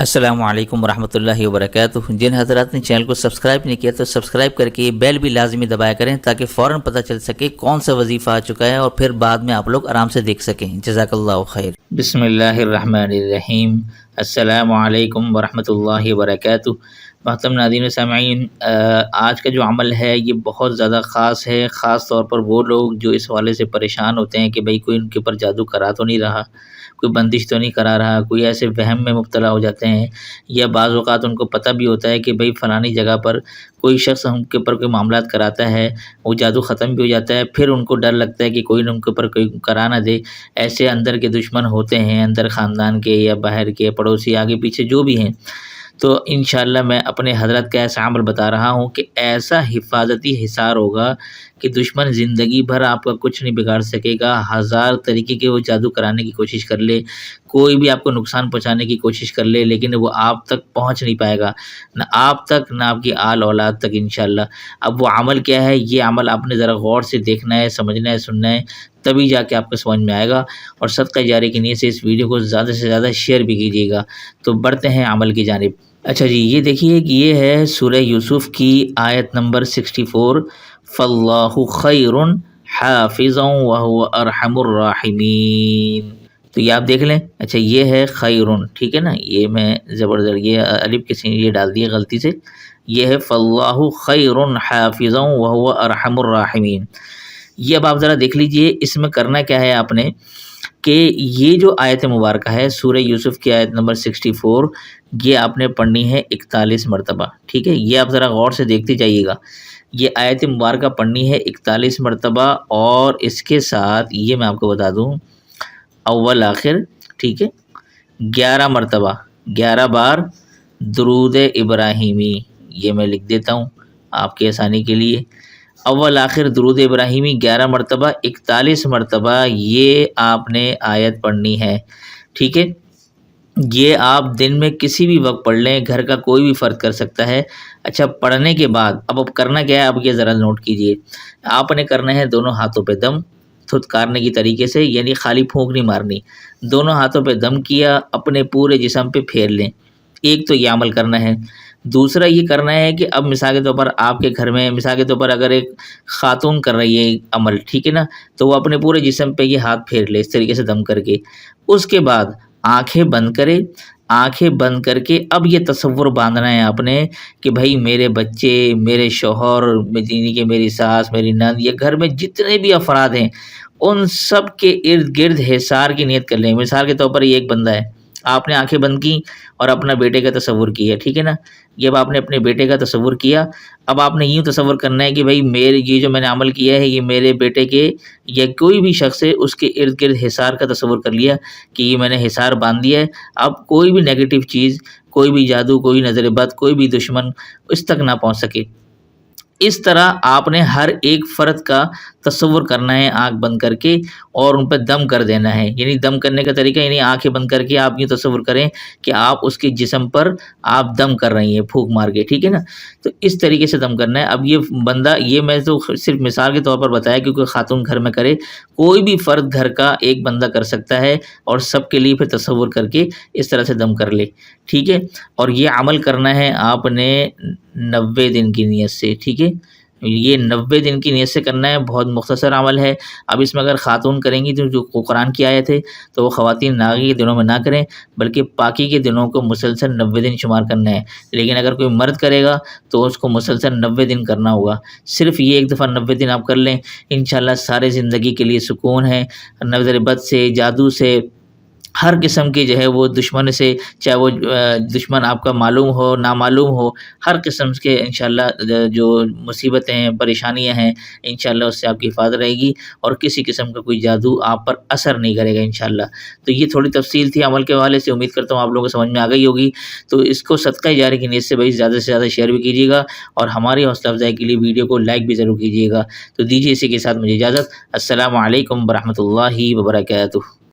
السلام علیکم ورحمۃ اللہ وبرکاتہ۔ جن حضرات نے چینل کو سبسکرائب نہیں کیا تو سبسکرائب کر کے یہ بیل بھی لازمی دبایا کریں تاکہ فوراً پتہ چل سکے کون سا وظیفہ آ چکا ہے اور پھر بعد میں آپ لوگ آرام سے دیکھ سکیں۔ جزاک اللہ خیر۔ بسم اللہ الرحمن الرحیم۔ السلام علیکم ورحمۃ اللہ وبرکاتہ۔ محترم ناظرین و سامعین، آج کا جو عمل ہے یہ بہت زیادہ خاص ہے، خاص طور پر وہ لوگ جو اس حوالے سے پریشان ہوتے ہیں کہ بھئی کوئی ان کے اوپر جادو کرا تو نہیں رہا، کوئی بندش تو نہیں کرا رہا، کوئی ایسے وہم میں مبتلا ہو جاتے ہیں، یا بعض اوقات ان کو پتہ بھی ہوتا ہے کہ بھئی فلانی جگہ پر کوئی شخص ان کے اوپر کوئی معاملات کراتا ہے، وہ جادو ختم بھی ہو جاتا ہے، پھر ان کو ڈر لگتا ہے کہ کوئی ان کے اوپر کوئی کرا نہ دے۔ ایسے اندر کے دشمن ہوتے ہیں، اندر خاندان کے یا باہر کے پڑوسی، آگے پیچھے جو بھی ہیں، تو انشاءاللہ میں اپنے حضرت کا ایسا عمل بتا رہا ہوں کہ ایسا حفاظتی حصار ہوگا کہ دشمن زندگی بھر آپ کا کچھ نہیں بگاڑ سکے گا۔ ہزار طریقے کے وہ جادو کرانے کی کوشش کر لے، کوئی بھی آپ کو نقصان پہنچانے کی کوشش کر لے، لیکن وہ آپ تک پہنچ نہیں پائے گا، نہ آپ تک نہ آپ کی آل اولاد تک انشاءاللہ۔ اب وہ عمل کیا ہے، یہ عمل آپ نے ذرا غور سے دیکھنا ہے، سمجھنا ہے، سننا ہے، تبھی جا کے آپ کو سمجھ میں آئے گا۔ اور صدقہ جاری کی نیت سے اس ویڈیو کو زیادہ سے زیادہ شیئر بھی کیجیے گا۔ تو بڑھتے ہیں عمل کی جانب۔ اچھا جی، یہ دیکھیے کہ یہ ہے سورہ یوسف کی آیت نمبر 64۔ فَاللَّهُ خَيْرٌ حَافِظًا وَهُوَ أَرْحَمُ الرَّاحِمِينَ۔ تو یہ آپ دیکھ لیں۔ اچھا، یہ ہے خیرن، ٹھیک ہے نا، یہ میں زبردست یہ الف کے سین یہ ڈال دیے غلطی سے، یہ ہے فَاللَّهُ خَيْرٌ حَافِظًا وَهُوَ أَرْحَمُ الرَّاحِمِينَ۔ یہ اب آپ ذرا دیکھ لیجئے، اس میں کرنا کیا ہے آپ نے کہ یہ جو آیت مبارکہ ہے سورہ یوسف کی آیت نمبر 64، یہ آپ نے پڑھنی ہے 41 مرتبہ، ٹھیک ہے۔ یہ آپ ذرا غور سے دیکھتے جائیے گا، یہ آیت مبارکہ پڑھنی ہے 41 مرتبہ، اور اس کے ساتھ یہ میں آپ کو بتا دوں اول آخر، ٹھیک ہے، 11 مرتبہ، 11 بار درود ابراہیمی، یہ میں لکھ دیتا ہوں آپ کی آسانی کے لیے۔ اول آخر درود ابراہیمی 11 مرتبہ، 41 مرتبہ یہ آپ نے آیت پڑھنی ہے، ٹھیک ہے۔ یہ آپ دن میں کسی بھی وقت پڑھ لیں، گھر کا کوئی بھی فرد کر سکتا ہے۔ اچھا، پڑھنے کے بعد اب کرنا کیا ہے، اب یہ ذرا نوٹ کیجئے، آپ نے کرنا ہے دونوں ہاتھوں پہ دم تھتکارنے کی طریقے سے، یعنی خالی پھونک نہیں مارنی، دونوں ہاتھوں پہ دم کیا، اپنے پورے جسم پہ پھیر لیں۔ ایک تو یہ عمل کرنا ہے۔ دوسرا یہ کرنا ہے کہ اب مثال کے طور پر آپ کے گھر میں مثال کے طور پر اگر ایک خاتون کر رہی ہے عمل، ٹھیک ہے نا، تو وہ اپنے پورے جسم پہ یہ ہاتھ پھیر لے اس طریقے سے دم کر کے۔ اس کے بعد آنکھیں بند کرے، آنکھیں بند کر کے اب یہ تصور باندھنا ہے آپ نے کہ بھائی میرے بچے، میرے شوہر، یعنی کہ میری ساس، میری نند، یہ گھر میں جتنے بھی افراد ہیں ان سب کے ارد گرد حصار کی نیت کر لیں۔ مثال کے طور پر یہ ایک بندہ ہے، آپ نے آنکھیں بند کی اور اپنا بیٹے کا تصور کیا، ٹھیک ہے نا، جب آپ نے اپنے بیٹے کا تصور کیا، اب آپ نے یوں تصور کرنا ہے کہ بھائی میرے یہ جو میں نے عمل کیا ہے یہ میرے بیٹے کے یا کوئی بھی شخص ہے اس کے ارد گرد حصار کا تصور کر لیا کہ یہ میں نے حصار باندھ دیا ہے۔ اب کوئی بھی نیگیٹو چیز، کوئی بھی جادو، کوئی نظر بد، کوئی بھی دشمن اس تک نہ پہنچ سکے۔ اس طرح آپ نے ہر ایک فرد کا تصور کرنا ہے آنکھ بند کر کے، اور ان پہ دم کر دینا ہے۔ یعنی دم کرنے کا طریقہ یعنی آنکھیں بند کر کے آپ یہ تصور کریں کہ آپ اس کے جسم پر آپ دم کر رہی ہیں پھونک مار کے، ٹھیک ہے نا، تو اس طریقے سے دم کرنا ہے۔ اب یہ بندہ، یہ میں تو صرف مثال کے طور پر بتایا کیونکہ خاتون گھر میں کرے، کوئی بھی فرد گھر کا ایک بندہ کر سکتا ہے، اور سب کے لیے پھر تصور کر کے اس طرح سے دم کر لے، ٹھیک ہے۔ اور یہ عمل کرنا ہے آپ نے 90 دن کی نیت سے، ٹھیک ہے، یہ 90 دن کی نیت سے کرنا ہے۔ بہت مختصر عمل ہے۔ اب اس میں اگر خاتون کریں گی تو جو قرآن کی آیت ہے تو وہ خواتین ناغی کے دنوں میں نہ کریں، بلکہ پاکی کے دنوں کو مسلسل 90 دن شمار کرنا ہے۔ لیکن اگر کوئی مرد کرے گا تو اس کو مسلسل 90 دن کرنا ہوگا۔ صرف یہ ایک دفعہ 90 دن آپ کر لیں، انشاءاللہ سارے زندگی کے لیے سکون ہے، نظر بد سے، جادو سے، ہر قسم کی جو ہے وہ دشمن سے، چاہے وہ دشمن آپ کا معلوم ہو نامعلوم ہو، ہر قسم کے انشاءاللہ جو مصیبتیں ہیں، پریشانیاں ہیں، انشاءاللہ اس سے آپ کی حفاظت رہے گی، اور کسی قسم کا کوئی جادو آپ پر اثر نہیں کرے گا انشاءاللہ۔ تو یہ تھوڑی تفصیل تھی عمل کے حوالے سے، امید کرتا ہوں آپ لوگوں کو سمجھ میں آ گئی ہوگی۔ تو اس کو صدقہ جاری کی نیت سے بھائی زیادہ سے زیادہ شیئر بھی کیجیے گا، اور ہماری حوصلہ افزائی کے لیے ویڈیو کو لائک بھی ضرور کیجیے گا۔ تو دیجیے اسی کے ساتھ مجھے اجازت۔ السلام علیکم ورحمۃ اللہ وبرکاتہ۔